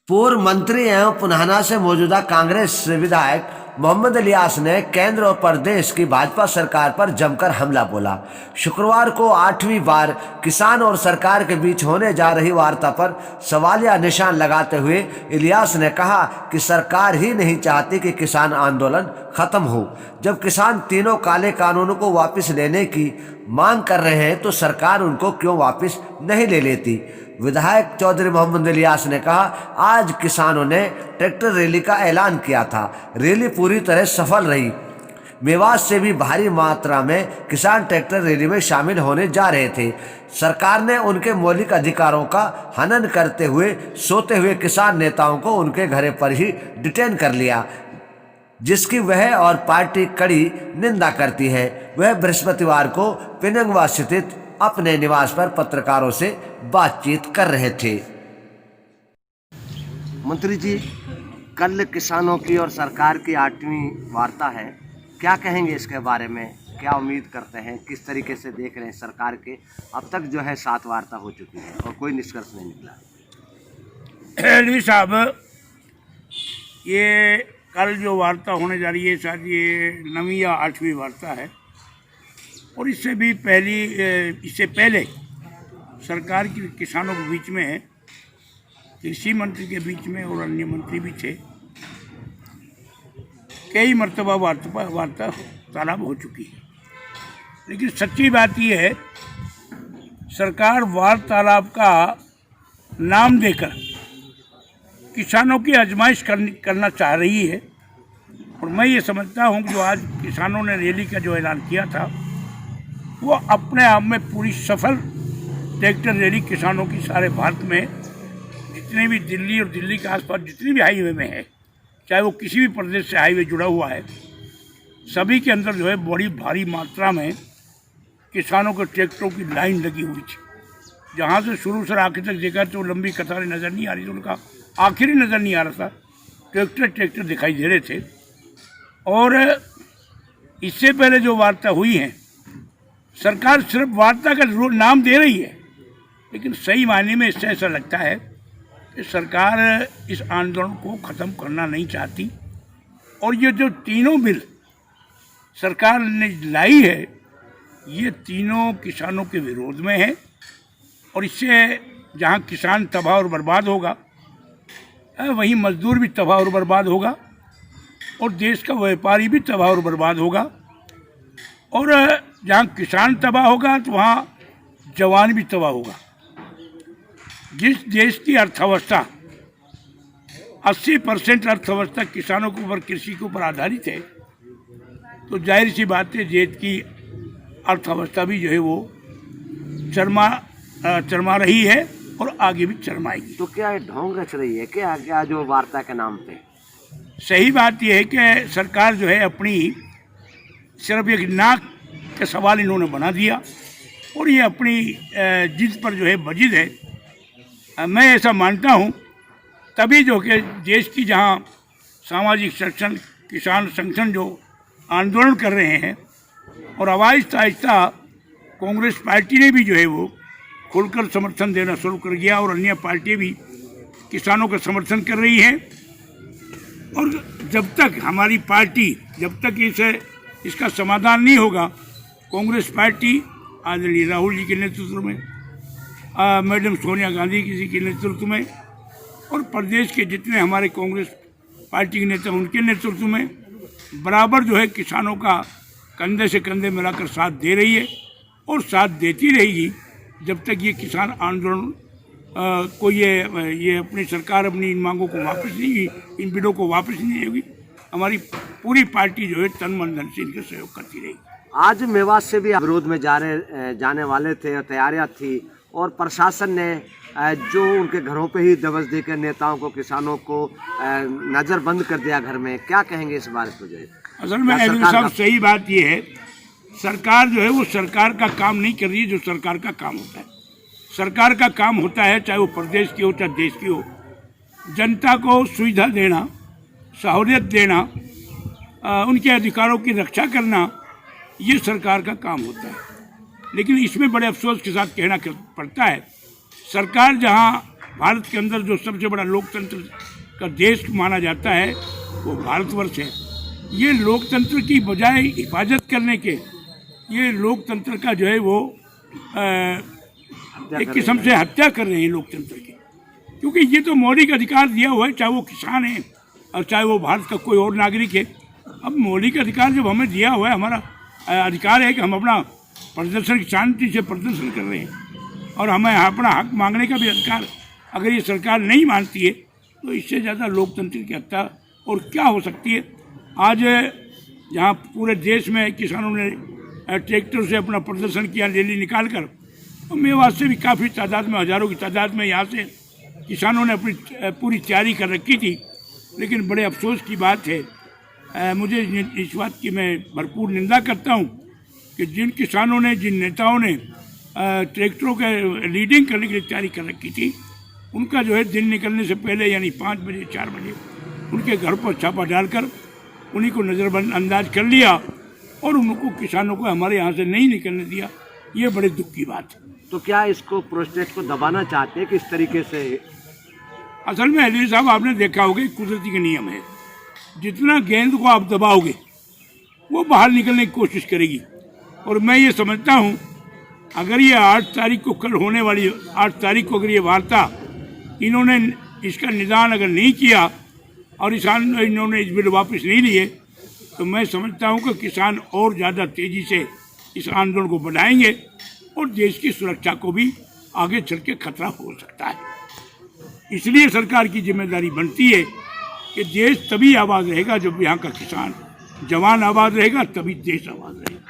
पूर्व मंत्री एवं पुनाना से मौजूदा कांग्रेस विधायक मोहम्मद इलियास ने केंद्र और प्रदेश की भाजपा सरकार पर जमकर हमला बोला। शुक्रवार को 8वीं बार किसान और सरकार के बीच होने जा रही वार्ता पर सवालिया निशान लगाते हुए इलियास ने कहा कि सरकार ही नहीं चाहती कि किसान आंदोलन खत्म हो। जब किसान तीनों काले कानूनों को वापस लेने की मांग कर रहे हैं तो सरकार उनको क्यों वापस नहीं ले लेती। विधायक चौधरी मोहम्मद इलियास ने कहा, आज किसानों ने ट्रैक्टर रैली का ऐलान किया था। रैली पूरी तरह सफल रही। मेवात से भी भारी मात्रा में किसान ट्रैक्टर रैली में शामिल होने जा रहे थे। सरकार ने उनके मौलिक अधिकारों का हनन करते हुए सोते हुए किसान नेताओं को उनके घर पर ही डिटेन कर लिया, जिसकी वह और पार्टी कड़ी निंदा करती है। वह बृहस्पतिवार को पिनंगवा स्थित अपने निवास पर पत्रकारों से बातचीत कर रहे थे। मंत्री जी, कल किसानों की और सरकार की 8वीं वार्ता है, क्या कहेंगे इसके बारे में? क्या उम्मीद करते हैं, किस तरीके से देख रहे हैं सरकार के? अब तक जो है 7 वार्ता हो चुकी है और कोई निष्कर्ष नहीं निकला। एलवी साहब, ये कल जो वार्ता होने जा रही है शायद ये 9वीं या 8वीं वार्ता है और इससे पहले सरकार की किसानों के बीच में, कृषि मंत्री के बीच में और अन्य मंत्री भी थे, कई मरतबा वार्तालाप हो चुकी है। लेकिन सच्ची बात यह है, सरकार वार्तालाप का नाम देकर किसानों की आजमाइश करना चाह रही है। और मैं ये समझता हूँ कि जो आज किसानों ने रैली का जो ऐलान किया था वो अपने आप में पूरी सफल ट्रैक्टर रैली किसानों की सारे भारत में जितने भी दिल्ली और दिल्ली के आसपास जितनी भी हाईवे में है, चाहे वो किसी भी प्रदेश से हाईवे जुड़ा हुआ है, सभी के अंदर जो है बड़ी भारी मात्रा में किसानों के ट्रैक्टरों की लाइन लगी हुई थी। जहाँ से शुरू से आखिर तक देखा तो लंबी कतारें नज़र नहीं आ रही थी, उनका आखिर ही नज़र नहीं आ रहा था, ट्रैक्टर दिखाई दे रहे थे। और इससे पहले जो वार्ता हुई है, सरकार सिर्फ वार्ता का नाम दे रही है, लेकिन सही मायने में इससे ऐसा लगता है कि सरकार इस आंदोलन को ख़त्म करना नहीं चाहती। और ये जो तीनों बिल सरकार ने लाई है, ये तीनों किसानों के विरोध में है। और इससे जहाँ किसान तबाह और बर्बाद होगा, वहीं मजदूर भी तबाह और बर्बाद होगा और देश का व्यापारी भी तबाह और बर्बाद होगा। और जहाँ किसान तबाह होगा तो वहाँ जवान भी तबाह होगा। जिस देश की अर्थव्यवस्था 80% अर्थव्यवस्था किसानों के ऊपर, कृषि के ऊपर आधारित है, तो जाहिर सी बात है देश की अर्थव्यवस्था भी जो है वो चरमा रही है और आगे भी चरमाएगी। तो क्या ढोंग रच रही है क्या जो वार्ता के नाम पे? सही बात यह है कि सरकार जो है अपनी सिर्फ एक नाक का सवाल इन्होंने बना दिया और ये अपनी जिद पर जो है बजिद है। मैं ऐसा मानता हूँ तभी जो कि देश की जहाँ सामाजिक संगठन, किसान संगठन जो आंदोलन कर रहे हैं और आहिस्ता आहिस्ता कांग्रेस पार्टी ने भी जो है वो खुलकर समर्थन देना शुरू कर दिया और अन्य पार्टियाँ भी किसानों का समर्थन कर रही हैं। और जब तक हमारी पार्टी, जब तक इसका समाधान नहीं होगा, कांग्रेस पार्टी आदरणीय राहुल जी के नेतृत्व में, मैडम सोनिया गांधी जी के नेतृत्व में और प्रदेश के जितने हमारे कांग्रेस पार्टी के नेता उनके नेतृत्व में बराबर जो है किसानों का कंधे से कंधे मिलाकर साथ दे रही है और साथ देती रहेगी जब तक ये किसान आंदोलन को ये अपनी सरकार अपनी इन मांगों को वापस नहीं, इन बिलों को वापस नहीं होगी। हमारी पूरी पार्टी जो है तन मन धन से इनका सहयोग करती रहेगी। आज मेवात से भी विरोध में जाने वाले थे, तैयारियां थी और प्रशासन ने जो उनके घरों पे ही दबस देकर नेताओं को, किसानों को नज़रबंद कर दिया घर में। क्या कहेंगे इस बारे में? असल में साहब सही बात ये है, सरकार जो है वो सरकार का काम नहीं कर रही है जो सरकार का काम होता है। सरकार का काम होता है, चाहे वो प्रदेश की हो चाहे देश की हो, जनता को सुविधा देना, सहूलियत देना, उनके अधिकारों की रक्षा करना, ये सरकार का काम होता है। लेकिन इसमें बड़े अफसोस के साथ कहना पड़ता है, सरकार जहां भारत के अंदर जो सबसे बड़ा लोकतंत्र का देश माना जाता है वो भारतवर्ष है। ये लोकतंत्र की बजाय हिफाजत करने के, ये लोकतंत्र का जो है वो एक किस्म से हत्या कर रहे हैं लोकतंत्र की, क्योंकि ये तो मौलिक अधिकार दिया हुआ है, चाहे वो किसान है और चाहे वो भारत का कोई और नागरिक है। अब मौलिक अधिकार जब हमें दिया हुआ है, हमारा अधिकार है कि हम अपना प्रदर्शन शांति से प्रदर्शन कर रहे हैं और हमें अपना हक मांगने का भी अधिकार, अगर ये सरकार नहीं मानती है तो इससे ज़्यादा लोकतंत्र की हत्या और क्या हो सकती है। आज जहाँ पूरे देश में किसानों ने ट्रैक्टर से अपना प्रदर्शन किया रैली निकाल कर, तो मेवात से भी काफ़ी तादाद में, हज़ारों की तादाद में यहाँ से किसानों ने अपनी पूरी तैयारी कर रखी थी। लेकिन बड़े अफसोस की बात है, मुझे इस बात की मैं भरपूर निंदा करता हूँ कि जिन किसानों ने, जिन नेताओं ने ट्रैक्टरों के लीडिंग करने के लिए तैयारी कर रखी थी, उनका जो है दिन निकलने से पहले यानी 5 बजे 4 बजे उनके घर पर छापा डालकर उन्हीं को नज़रअंदाज कर लिया और उनको, किसानों को हमारे यहाँ से नहीं निकलने दिया। ये बड़े दुख की बात है। तो क्या इसको प्रोटेस्ट को दबाना चाहते हैं किस तरीके से? असल में अली साहब, आपने देखा होगा कुदरती का नियम है, जितना गेंद को आप दबाओगे वो बाहर निकलने की कोशिश करेगी। और मैं ये समझता हूँ अगर ये 8 तारीख को कल होने वाली 8 तारीख को अगर ये वार्ता इन्होंने इसका निदान अगर नहीं किया और इन्होंने इस बिल वापस नहीं लिए तो मैं समझता हूँ कि किसान और ज़्यादा तेज़ी से इस आंदोलन को बढ़ाएंगे और देश की सुरक्षा को भी आगे चल के खतरा हो सकता है। इसलिए सरकार की जिम्मेदारी बनती है कि देश तभी आबाद रहेगा जब यहाँ का किसान जवान आबाद रहेगा, तभी देश आबाद रहेगा।